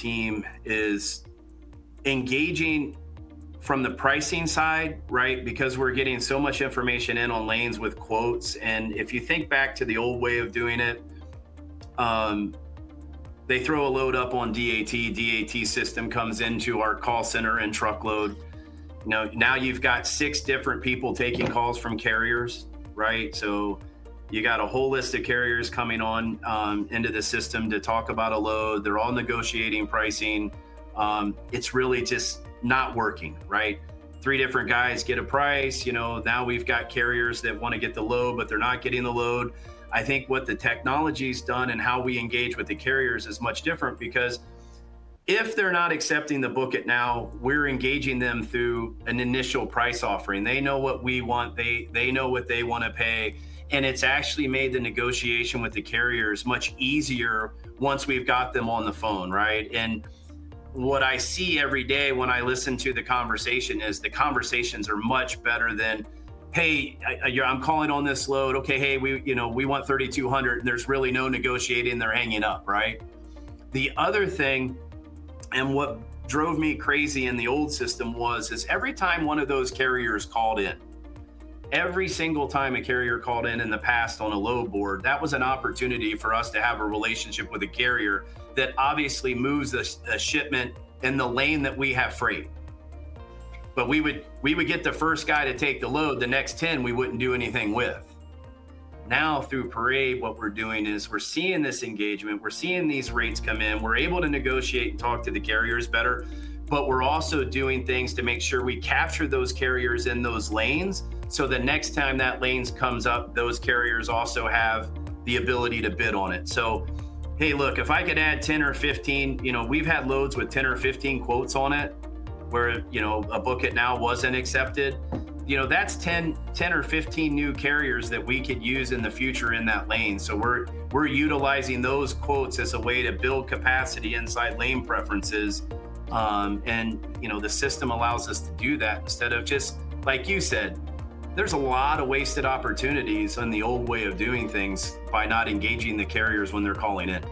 team is engaging from the pricing side, right? Because we're getting so much information in on lanes with quotes. And if you think back to the old way of doing it, they throw a load up on DAT system comes into our call center and truckload. Now you've got 6 different people taking calls from carriers, right? So you got a whole list of carriers coming on into the system to talk about a load. They're all negotiating pricing. It's really just not working, right? 3 different guys get a price. Now we've got carriers that want to get the load, but they're not getting the load. I think what the technology's done and how we engage with the carriers is much different, because if they're not accepting the book it now, we're engaging them through an initial price offering. They know what we want. They know what they want to pay. And it's actually made the negotiation with the carriers much easier once we've got them on the phone, right? And what I see every day when I listen to the conversation is the conversations are much better than, hey, I'm calling on this load. Okay, hey, we want 3,200, and there's really no negotiating. They're hanging up, right? The other thing, and what drove me crazy in the old system is every time one of those carriers called in, every single time a carrier called in the past on a load board, that was an opportunity for us to have a relationship with a carrier that obviously moves a shipment in the lane that we have freight. But we would get the first guy to take the load, the next 10 we wouldn't do anything with. Now through Parade, what we're doing is we're seeing this engagement, we're seeing these rates come in, we're able to negotiate and talk to the carriers better, but we're also doing things to make sure we capture those carriers in those lanes, so the next time that lanes comes up, those carriers also have the ability to bid on it. So, hey, look, if I could add 10 or 15, we've had loads with 10 or 15 quotes on it where, a book it now wasn't accepted. That's 10 or 15 new carriers that we could use in the future in that lane. So we're utilizing those quotes as a way to build capacity inside lane preferences. And the system allows us to do that instead of just, like you said, there's a lot of wasted opportunities in the old way of doing things by not engaging the carriers when they're calling in.